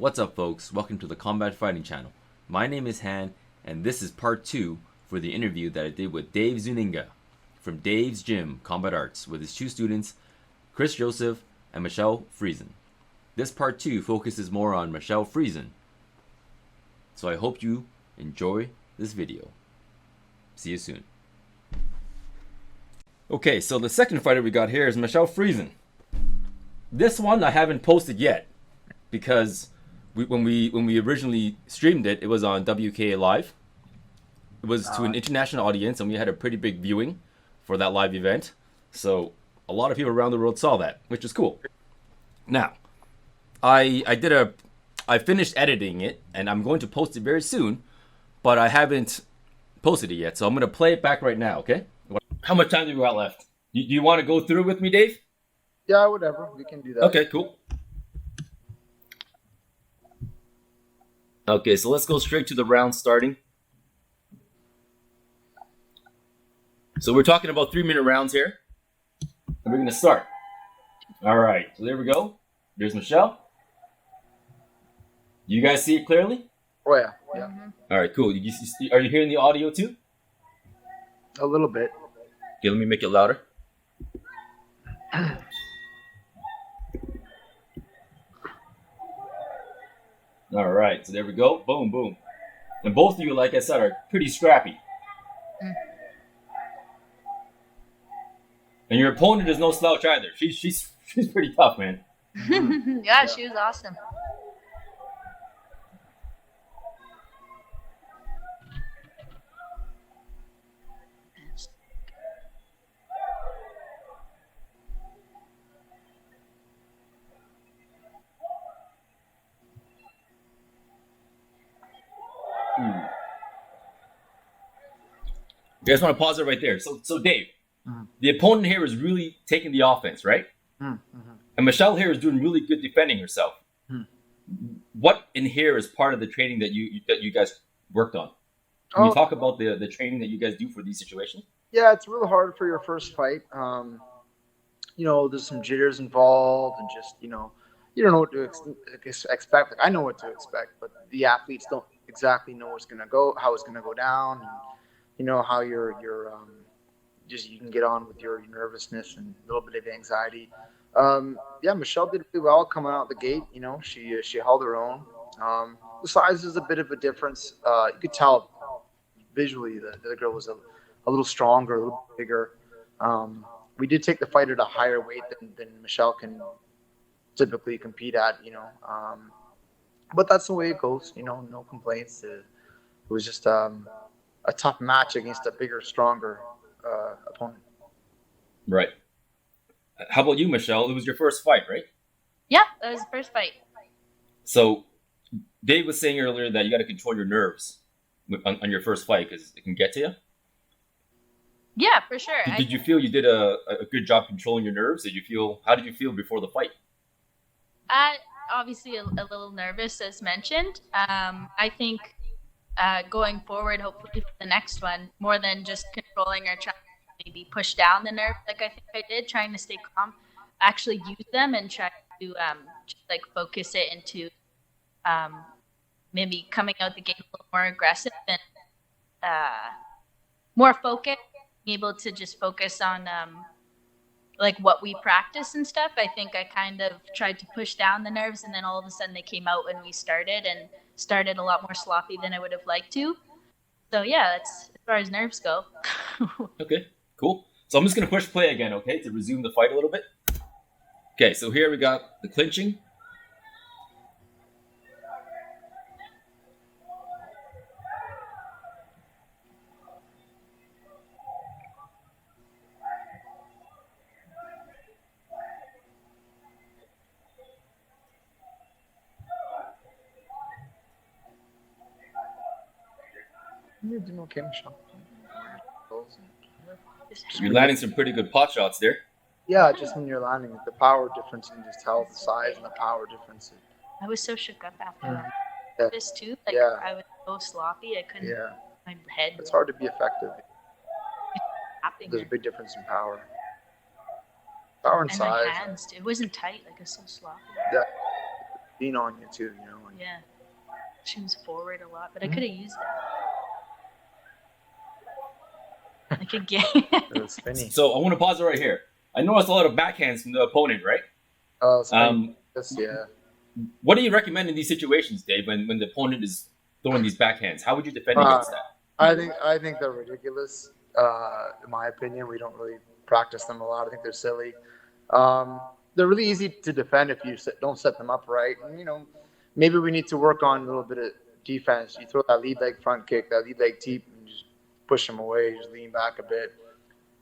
What's up, folks? Welcome to the Combat Fighting Channel. My name is Han, and this is part 2 for the interview that I did with Dave Zuniga from Dave's Gym Combat Arts with his 2 students, Chris Joseph and Michelle Friesen. This part 2 focuses more on Michelle Friesen. So I hope you enjoy this video. See you soon. Okay, so the second fighter we got here is Michelle Friesen. This one I haven't posted yet because when we originally streamed it, it was on WKA Live. It was to an international audience, and we had a pretty big viewing for that live event. So a lot of people around the world saw that, which is cool. Now, I finished editing it, and I'm going to post it very soon, but I haven't posted it yet. So I'm going to play it back right now, okay? How much time do we got left? Do you want to go through with me, Dave? Yeah, whatever. We can do that. Okay, cool. Okay, so let's go straight to the round starting. So we're talking about 3-minute rounds here. And we're going to start. All right, so there we go. There's Michelle. You guys see it clearly? Oh, yeah. Yeah. All right, cool. Are you hearing the audio too? A little bit. Okay, let me make it louder. All right, so there we go. Boom, boom. And both of you, like I said, are pretty scrappy. And your opponent is no slouch either. She's pretty tough, man. Yeah, she was awesome. You guys want to pause it right there. So Dave, the opponent here is really taking the offense, right? And Michelle here is doing really good defending herself. What in here is part of the training that you guys worked on? Can you talk about the training that you guys do for these situations? Yeah, it's really hard for your first fight. There's some jitters involved, and just you don't know what to expect. Like, I know what to expect, but the athletes don't exactly know what's gonna go, how it's gonna go down, and how you're you can get on with your nervousness and a little bit of anxiety. Yeah, Michelle did really well coming out the gate. She held her own. The size is a bit of a difference. You could tell visually the girl was a little stronger, a little bigger. We did take the fight at a higher weight than Michelle can typically compete at. But that's the way it goes. No complaints. It was just a tough match against a bigger, stronger opponent. Right. How about you, Michelle? It was your first fight, right? Yeah, that was the first fight. So Dave was saying earlier that you got to control your nerves on your first fight because it can get to you. Yeah, for sure. Did you feel you did a good job controlling your nerves? How did you feel before the fight? Obviously a little nervous, as mentioned. I think going forward, hopefully for the next one, more than just controlling or trying to maybe push down the nerve, like I think I did, trying to stay calm, actually use them and try to just like focus it into maybe coming out the gate a little more aggressive and more focused, being able to just focus on like what we practice and stuff. I think I kind of tried to push down the nerves, and then all of a sudden they came out when we started a lot more sloppy than I would have liked to. So yeah, that's as far as nerves go. Okay, cool. So I'm just going to push play again, okay, to resume the fight a little bit. Okay, so here we got the clinching. You're doing okay, Michelle. You're landing some pretty good pot shots there. Yeah, just when you're landing, the power difference, you can just tell the size and the power difference. I was so shook up after that. Yeah. This too, Yeah. I was so sloppy, I couldn't. Yeah, My head. it's hard to be effective. Tapping There's a her. big difference in power. Power and And size. my hands, it wasn't tight. Like, it was so sloppy. Yeah. lean on you too, you know. And, Yeah. She was forward a lot, but I could have used that. Like a game. it was spinny. So I want to pause it right here. I noticed a lot of backhands from the opponent, right? Spinny. Yeah. What do you recommend in these situations, Dave, when the opponent is throwing these backhands? How would you defend against that? I think they're ridiculous. In my opinion, we don't really practice them a lot. I think they're silly. They're really easy to defend if you don't set them up right. And, you know, maybe we need to work on a little bit of defense. You throw that lead leg front kick, that lead leg teep, and just push them away. Just lean back a bit.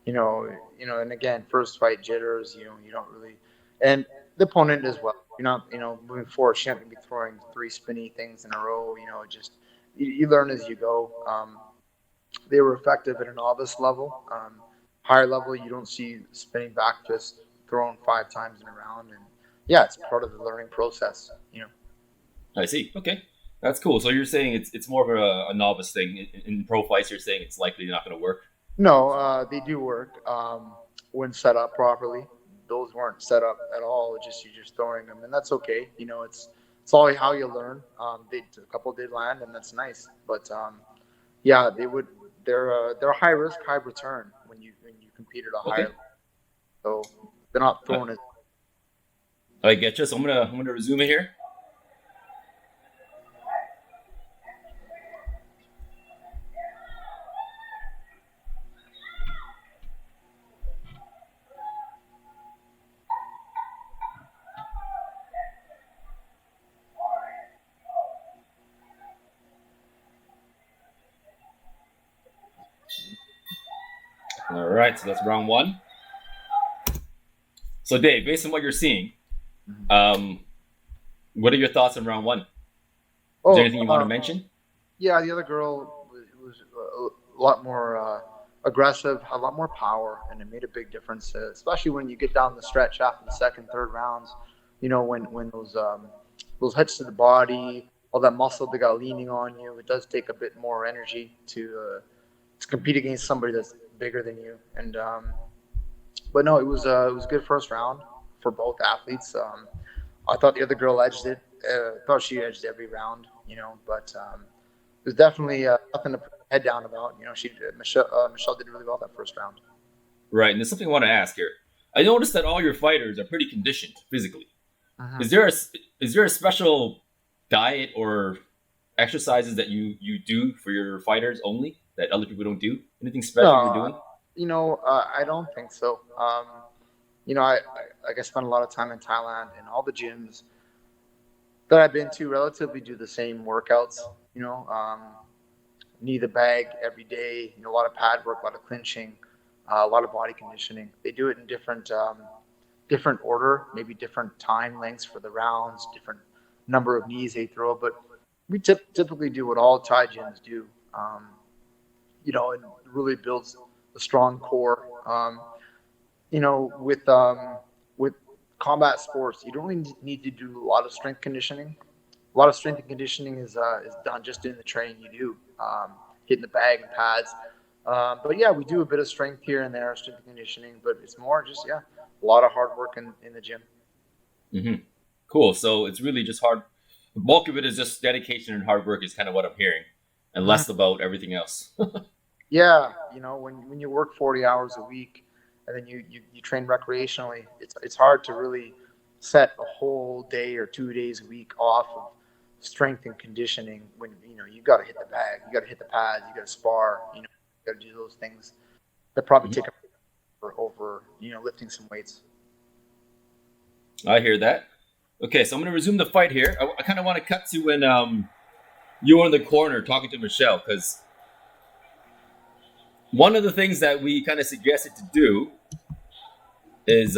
You know. And again, first fight jitters. You know, you don't really, and the opponent as well. You're not, you know, moving forward. She not gonna be throwing 3 spinny things in a row. You know, just you learn as you go. They were effective at a novice level. Higher level, you don't see spinning back fist thrown 5 times in a round, and yeah, it's part of the learning process. You know. I see. Okay, that's cool. So you're saying it's more of a novice thing. In pro fights, you're saying it's likely not going to work. No, they do work when set up properly. Those weren't set up at all. It's just you're just throwing them, and that's okay. You know, it's all how you learn. A couple did land, and that's nice. But yeah, they're high risk, high return when you compete at a higher level. So they're not throwing it. I get you. So I'm gonna resume it here. All right, so that's round 1. So Dave, based on what you're seeing, what are your thoughts on round 1? Is there anything you want to mention? Yeah, the other girl was a lot more aggressive, had a lot more power, and it made a big difference, especially when you get down the stretch after the second, third rounds. You know, when those hits to the body, all that muscle they got leaning on you, it does take a bit more energy to compete against somebody that's bigger than you. And but no, it was a good first round for both athletes. I thought the other girl edged it. Thought she edged every round, you know, but it was definitely nothing to put your head down about. You know, Michelle did really well that first round. Right, and there's something I want to ask here. I noticed that all your fighters are pretty conditioned physically. Uh-huh. Is there a special diet or exercises that you do for your fighters only that other people don't do? Anything special you're doing? You know, I don't think so. You know, I spent a lot of time in Thailand, and all the gyms that I've been to relatively do the same workouts. You know, knee the bag every day. You know, a lot of pad work, a lot of clinching, a lot of body conditioning. They do it in different order, maybe different time lengths for the rounds, different number of knees they throw. But we typically do what all Thai gyms do. You know, it really builds a strong core. You know, with combat sports, you don't really need to do a lot of strength conditioning. A lot of strength and conditioning is done just in the training you do, hitting the bag and pads. But yeah, we do a bit of strength here and there, strength and conditioning, but it's more just, a lot of hard work in the gym. Mm-hmm. Cool. So it's really just hard. The bulk of it is just dedication and hard work is kind of what I'm hearing, and less about everything else. Yeah, you know, when you work 40 hours a week and then you train recreationally, it's hard to really set a whole day or 2 days a week off of strength and conditioning when, you know, you got to hit the bag, you got to hit the pads, you got to spar, you know, you got to do those things that probably take over, you know, lifting some weights. I hear that. Okay, so I'm going to resume the fight here. I kind of want to cut to when you were in the corner talking to Michelle, because one of the things that we kind of suggested to do is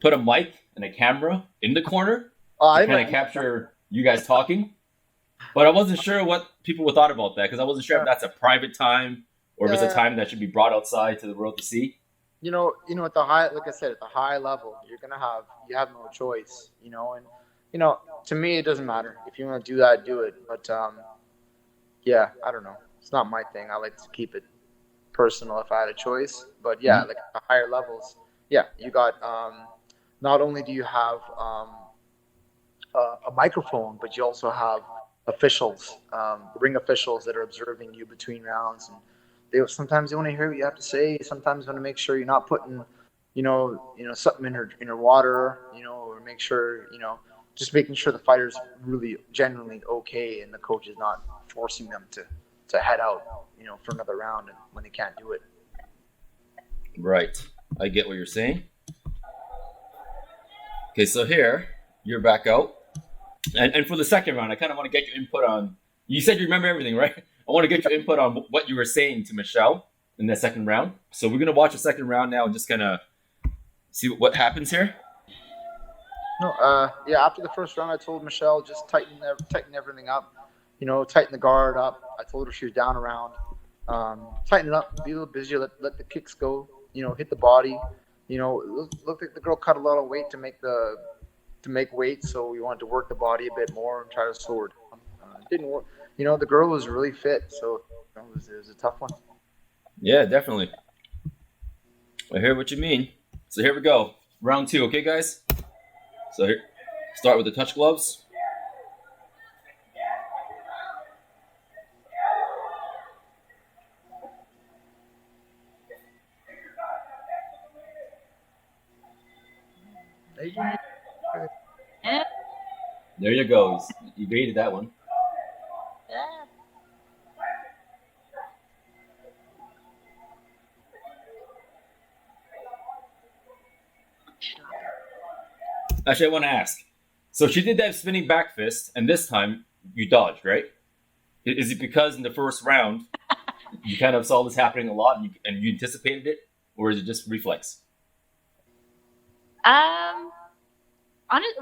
put a mic and a camera in the corner to kind of capture you guys talking. But I wasn't sure what people would thought about that, because I wasn't sure if that's a private time or if it's a time that should be brought outside to the world to see. You know, at the high, like I said, at the high level, you have no choice, you know, and, you know, to me, it doesn't matter. If you want to do that, do it. But, yeah, I don't know. It's not my thing. I like to keep it personal if I had a choice. But yeah, like at the higher levels, yeah, you got, not only do you have, a microphone, but you also have officials, ring officials that are observing you between rounds, and sometimes they want to hear what you have to say. Sometimes they want to make sure you're not putting, something in her water, or make sure, just making sure the fighter's really genuinely okay, and the coach is not forcing them to head out, for another round when they can't do it. Right. I get what you're saying. Okay, so here you're back out, and for the second round, I kind of want to get your input on. You said you remember everything, right? I want to get your input on what you were saying to Michelle in that second round. So we're gonna watch the second round now and just kind of see what happens here. No, yeah. After the first round, I told Michelle just tighten everything up. Tighten the guard up. I told her she was down around. Tighten it up. Be a little busier. Let the kicks go. Hit the body. Looked like the girl cut a lot of weight to make weight, so we wanted to work the body a bit more and try to slow her down. It didn't work. The girl was really fit, so it was a tough one. Yeah, definitely. I hear what you mean. So here we go. Round 2, okay, guys? So here, start with the touch gloves. There you go. You evaded that one. Yeah. Actually, I want to ask. So she did that spinning back fist, and this time you dodged, right? Is it because in the first round you kind of saw this happening a lot and you anticipated it, or is it just reflex?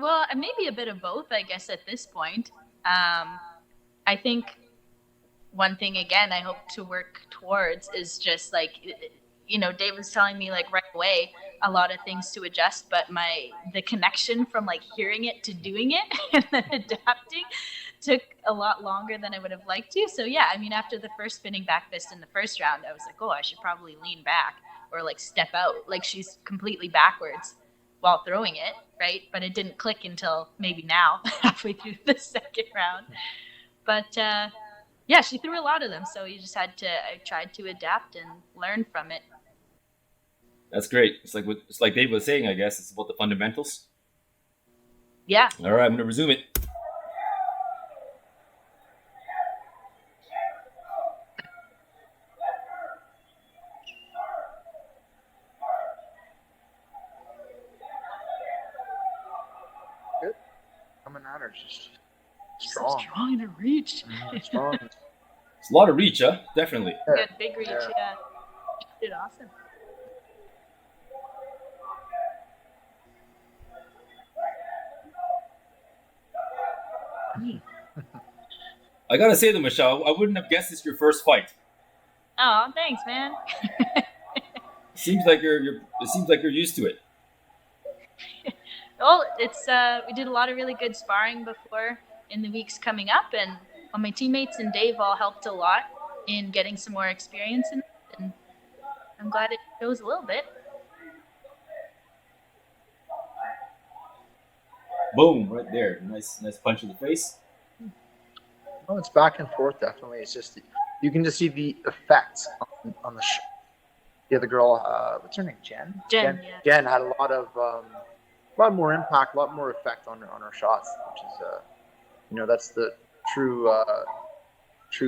Well, maybe a bit of both, I guess, at this point. I think one thing, again, I hope to work towards is just like, Dave was telling me like right away a lot of things to adjust, but the connection from like hearing it to doing it and then adapting took a lot longer than I would have liked to. So yeah, after the first spinning back fist in the first round, I was like, oh, I should probably lean back or like step out, like she's completely backwards while throwing it, right? But it didn't click until maybe now, halfway through the second round. But yeah, she threw a lot of them, so I tried to adapt and learn from it. That's great. It's like Dave was saying, I guess. It's about the fundamentals. Yeah. All right, I'm going to resume it. Good. Coming at her, just strong. Strong in her reach. Strong. It's a lot of reach, huh? Definitely. Good, big reach, yeah. She did awesome. I gotta say though, Michelle, I wouldn't have guessed it's your first fight. Oh, thanks, man. Seems like you're used to it. Well, it's we did a lot of really good sparring before in the weeks coming up, and my teammates and Dave all helped a lot in getting some more experience in it, and I'm glad it shows a little bit. Boom, right there. Nice punch in the face. Oh, it's back and forth, definitely. It's just, you can just see the effects on the shot. The other girl, what's her name? Jen? Jen, yeah. Jen had a lot more impact, a lot more effect on her shots, which is, that's the true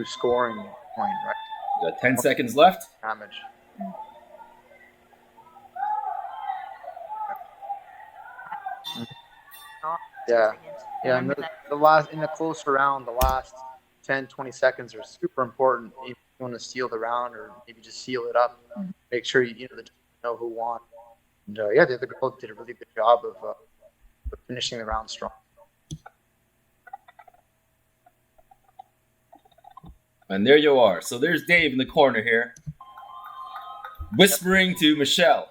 scoring point, right? You got 10 seconds left. Damage. Yeah. Yeah, and the last, in the closer round, the last 10, 20 seconds are super important. If you want to steal the round or maybe just seal it up, make sure you know who won. And yeah, the other girl did a really good job of finishing the round strong. And there you are. So there's Dave in the corner here, whispering to Michelle.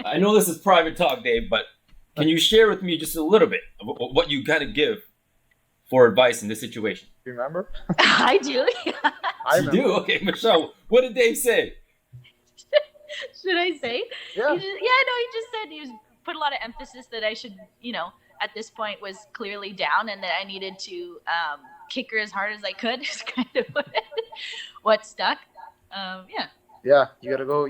I know this is private talk, Dave, but can you share with me just a little bit of what you kind of give for advice in this situation? Do you remember? I do. I do? Okay, Michelle, what did Dave say? Should I say? Yeah. He just said he put a lot of emphasis that I should, at this point was clearly down, and that I needed to kick her as hard as I could. Is kind of what stuck. Yeah. Yeah, you got to go,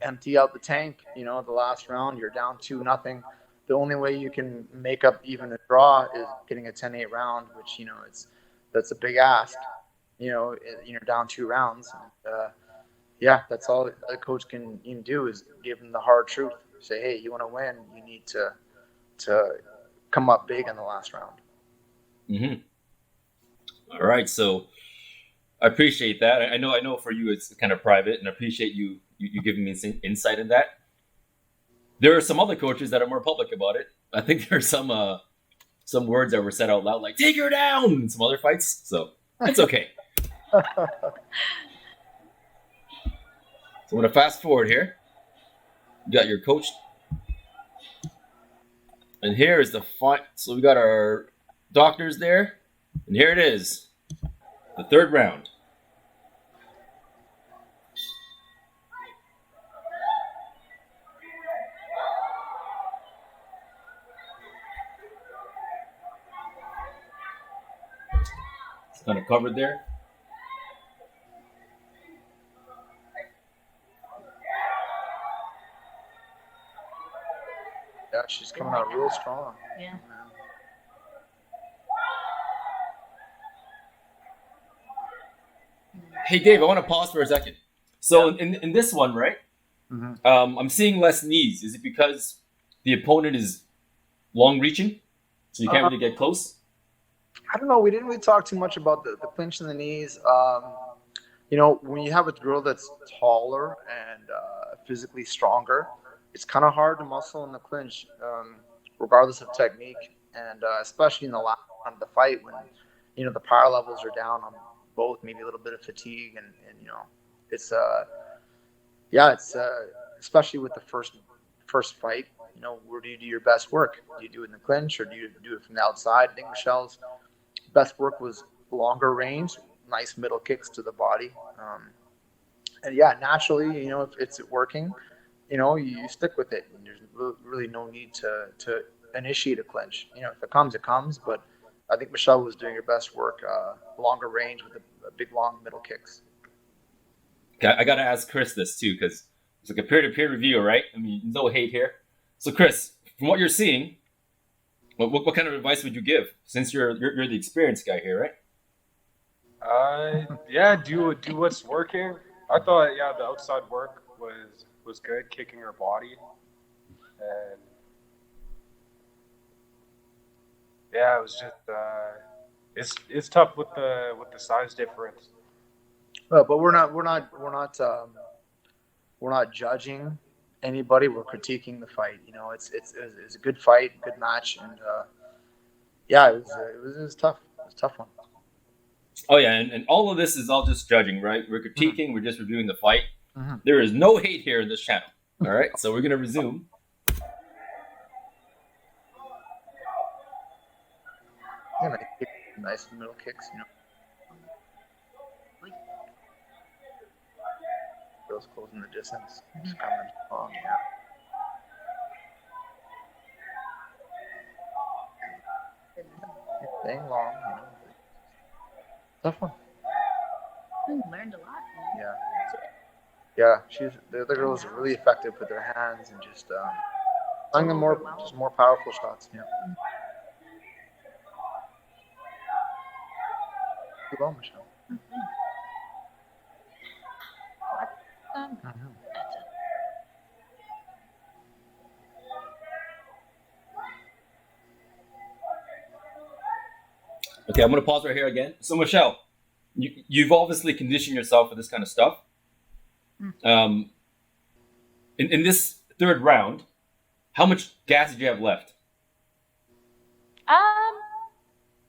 empty out the tank. The last round, you're down 2-0. The only way you can make up even a draw is getting a 10-8 round, which, that's a big ask. You're down 2 rounds. And, yeah, that's all a coach can do is give them the hard truth. Say, hey, you want to win, you need to come up big in the last round. Mm-hmm. All right, so I appreciate that. I know for you it's kind of private, and I appreciate you giving me some insight in that. There are some other coaches that are more public about it. I think there's some words that were said out loud, like "take her down" in some other fights. So it's okay. So I'm gonna fast forward here. You got your coach, and here is the fight. So we got our doctors there, and here it is, the third round. It's kind of covered there. Yeah, she's coming out real strong. Yeah. Hey, Dave, I want to pause for a second. So in this one, right, I'm seeing less knees. Is it because the opponent is long reaching, so you can't really get close? I don't know. We didn't really talk too much about the clinch and the knees. When you have a girl that's taller and physically stronger, it's kind of hard to muscle in the clinch, regardless of technique, and especially in the last round of the fight when the power levels are down on both, maybe a little bit of fatigue, and it's especially with the first fight. Where do you do your best work? Do you do it in the clinch or do you do it from the outside? I think Michelle's best work was longer range, nice middle kicks to the body, and yeah, naturally, if it's working, you stick with it. And there's really no need to initiate a clinch. If it comes, it comes. But I think Michelle was doing her best work, longer range with a big long middle kicks. I got to ask Chris this too, because it's like a peer-to-peer review, right? I mean, no hate here. So Chris, from what you're seeing, what kind of advice would you give, since you're the experienced guy here, right? Yeah, do what's working. I thought, the outside work was good, kicking her body, and yeah, it was just it's tough with the size difference. Well, but we're not judging anybody. We're critiquing the fight. It's a good fight, good match, and it was tough. It was a tough one. Oh yeah, and all of this is all just judging, right? We're critiquing. We're just reviewing the fight. Mm-hmm. There is no hate here in this channel. All right, so we're gonna resume. Yeah, nice middle kicks. Girls closing the distance, just coming strong. Yeah. Staying long. Tough one. Learned a lot. Yeah. Yeah, the other girls are really effective with their hands and just throwing them more powerful shots. Yeah. Good ball, Michelle. Okay, I'm gonna pause right here again. So Michelle, you've obviously conditioned yourself for this kind of stuff. In this third round, how much gas did you have left?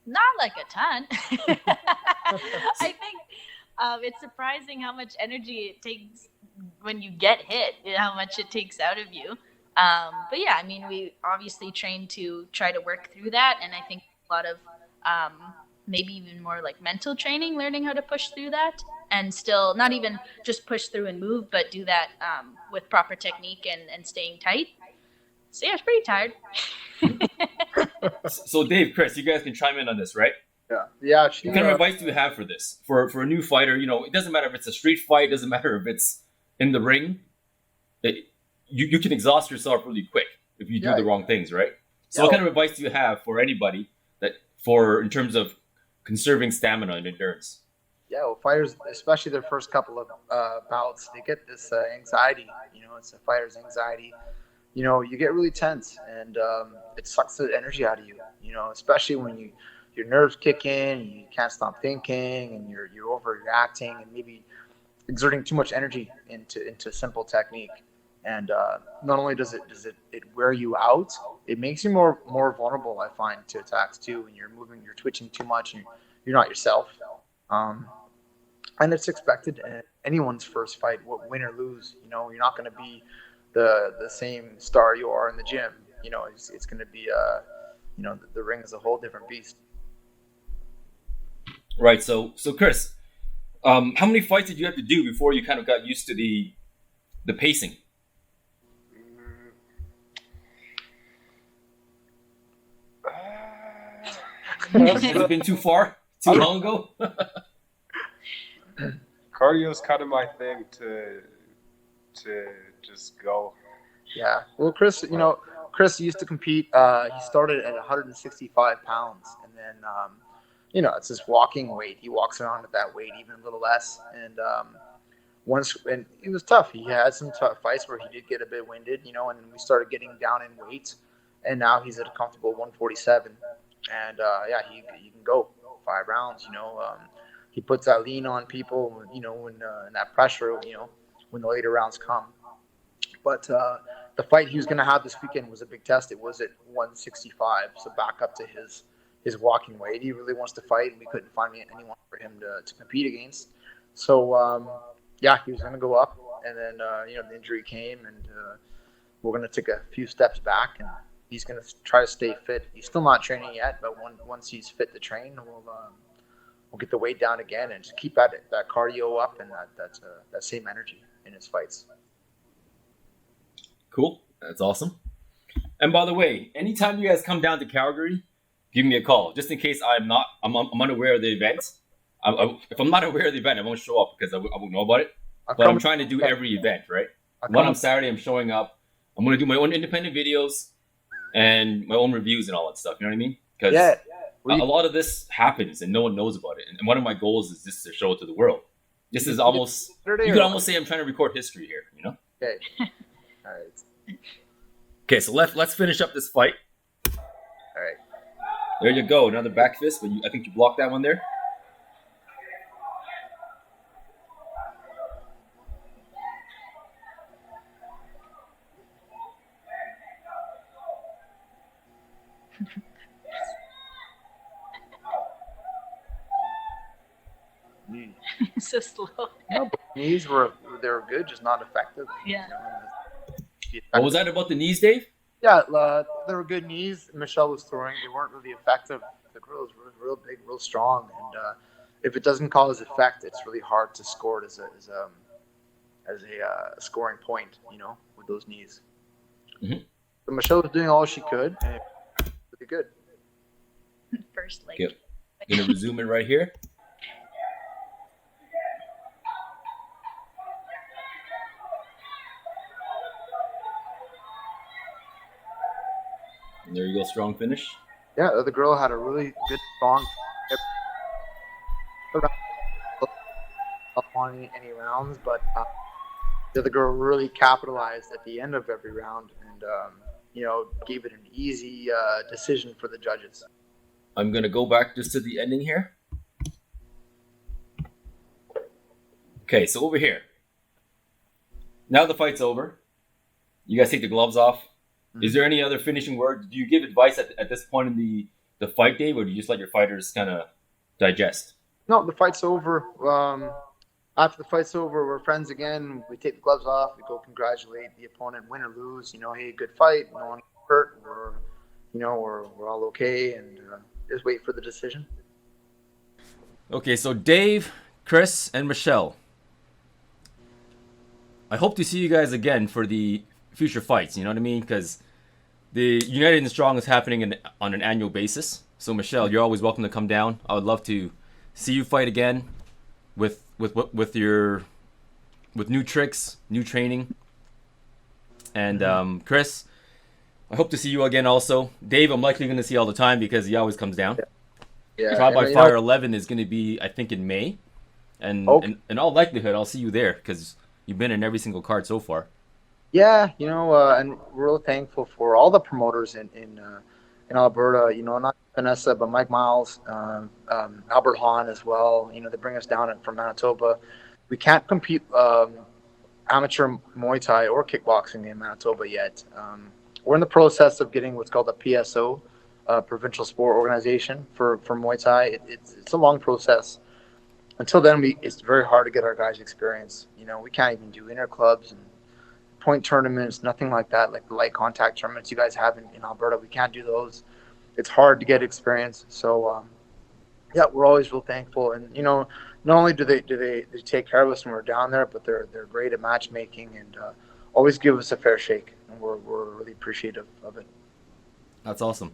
Not like a ton. I think it's surprising how much energy it takes when you get hit, how much it takes out of you. But yeah, I mean, we obviously train to try to work through that, and I think a lot of maybe even more like mental training, learning how to push through that, and still not even just push through and move, but do that with proper technique and staying tight. So yeah, I was pretty tired. So Dave, Chris, you guys can chime in on this, right? Yeah. What kind of advice do you have for this? For a new fighter, it doesn't matter if it's a street fight, it doesn't matter if it's in the ring. You can exhaust yourself really quick if you do the wrong things, right? So what kind of advice do you have for anybody in terms of conserving stamina and endurance? Yeah, well, fighters, especially their first couple of bouts, they get this anxiety. It's a fighter's anxiety. You get really tense, and it sucks the energy out of you. Especially when your nerves kick in, you can't stop thinking, and you're overreacting, and maybe exerting too much energy into simple technique. And not only does it wear you out, it makes you more vulnerable, I find, to attacks too. When you're twitching too much, and you're not yourself. And it's expected in anyone's first fight, win or lose. You're not going to be the same star you are in the gym. It's going to be the ring is a whole different beast. Right. So Chris, how many fights did you have to do before you kind of got used to the pacing? Has it been too far? Too long ago? Cardio is kind of my thing to just go. Yeah. Well, Chris used to compete. He started at 165 pounds, and then it's his walking weight. He walks around at that weight, even a little less. And and it was tough. He had some tough fights where he did get a bit winded, and then we started getting down in weight, and now he's at a comfortable 147. And he can go 5 rounds. He puts that lean on people, when and that pressure, when the later rounds come. But the fight he was going to have this weekend was a big test. It was at 165, so back up to his walking weight. He really wants to fight, and we couldn't find anyone for him to compete against. So he was going to go up, and then the injury came, and we're going to take a few steps back, and he's going to try to stay fit. He's still not training yet, but once he's fit to train, we'll get the weight down again and just keep that cardio up and that same energy in his fights. Cool. That's awesome. And by the way, anytime you guys come down to Calgary, give me a call, just in case I'm unaware of the event. If I'm not aware of the event, I won't show up because I won't know about it. But I'm trying to do every event, right? One on Saturday, I'm showing up. I'm going to do my own independent videos and my own reviews and all that stuff. You know what I mean? Because a lot of this happens and no one knows about it. And one of my goals is just to show it to the world. This is almost, you could almost say I'm trying to record history here, Okay. All right. Okay, so let's finish up this fight. All right. There you go. Another back fist, but I think you blocked that one there. So slow. No, but knees were good, just not effective. Yeah. What was that about the knees, Dave? Yeah, they were good knees. Michelle was throwing; they weren't really effective. The girl was real big, real strong, and if it doesn't cause effect, it's really hard to score it as a scoring point. With those knees. Mm-hmm. So Michelle was doing all she could, and it was really good. First leg. Yep. Gonna resume it right here. And there you go, strong finish. Yeah, the other girl had a really good, strong. Up on any rounds, but the other girl really capitalized at the end of every round, and gave it an easy decision for the judges. I'm gonna go back just to the ending here. Okay, so over here. Now the fight's over. You guys take the gloves off. Mm-hmm. Is there any other finishing word? Do you give advice at this point in the fight, Dave, or do you just let your fighters kind of digest? No, the fight's over. After the fight's over, we're friends again. We take the gloves off. We go congratulate the opponent, win or lose. Hey, good fight. No one hurt. We're all okay, and just wait for the decision. Okay, so Dave, Chris, and Michelle. I hope to see you guys again for the future fights. You know what I mean? Because the United and Strong is happening on an annual basis. So Michelle, you're always welcome to come down. I would love to see you fight again with new tricks, new training. And Chris, I hope to see you again also. Dave, I'm likely going to see all the time because he always comes down. Yeah. Trial by Fire 11 is going to be, I think, in May. And in all likelihood, I'll see you there because you've been in every single card so far. Yeah, and we're really thankful for all the promoters in Alberta. Not Vanessa, but Mike Miles, Albert Hahn as well. They bring us down from Manitoba. We can't compete amateur Muay Thai or kickboxing in Manitoba yet. We're in the process of getting what's called a PSO, Provincial Sport Organization for Muay Thai. It's a long process. Until then, it's very hard to get our guys experience. We can't even do inter clubs and point tournaments, nothing like that, like the light contact tournaments you guys have in Alberta. We can't do those. It's hard to get experience. So, yeah, we're always real thankful. And, not only do they take care of us when we're down there, but they're great at matchmaking and always give us a fair shake. And we're really appreciative of it. That's awesome.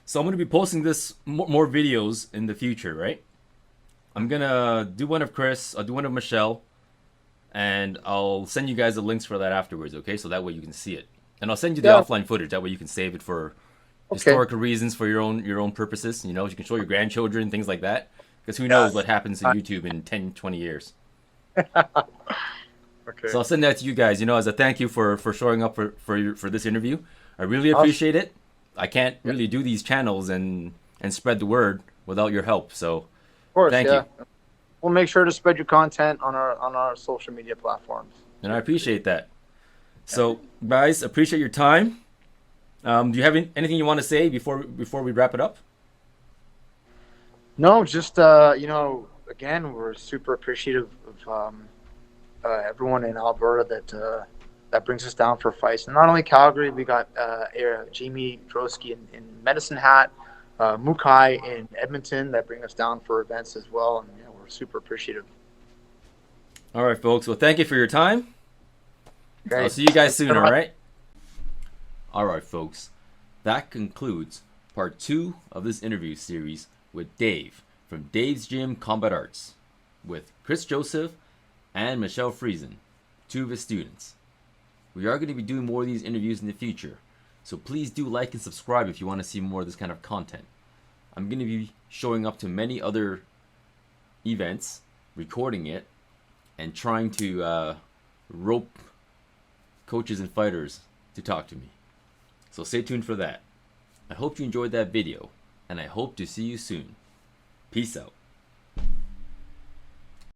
So I'm going to be posting this more videos in the future, right? I'm going to do one of Chris. I'll do one of Michelle. And I'll send you guys the links for that afterwards, okay? So that way you can see it. And I'll send you the offline footage. That way you can save it for historical reasons, for your own purposes. You can show your grandchildren, things like that. Because who knows what happens to YouTube in 10, 20 years. Okay. So I'll send that to you guys, as a thank you for showing up for this interview. I really appreciate it. I can't really do these channels and spread the word without your help. So Of course, thank you. We'll make sure to spread your content on our social media platforms. And I appreciate that. So, guys, appreciate your time. Do you have anything you want to say before we wrap it up? No, just again, we're super appreciative of everyone in Alberta that brings us down for fights. And not only Calgary, we got Jamie Drosky in Medicine Hat, Muay in Edmonton that bring us down for events as well. And we're super appreciative. All right, folks. Well, thank you for your time. Great. I'll see you guys soon, all right? All right, folks. That concludes part 2 of this interview series with Dave from Dave's Gym Combat Arts with Chris Joseph and Michelle Friesen, 2 of his students. We are going to be doing more of these interviews in the future, so please do like and subscribe if you want to see more of this kind of content. I'm going to be showing up to many other events, recording it, and trying to rope coaches and fighters to talk to me. So stay tuned for that. I hope you enjoyed that video, and I hope to see you soon. Peace out.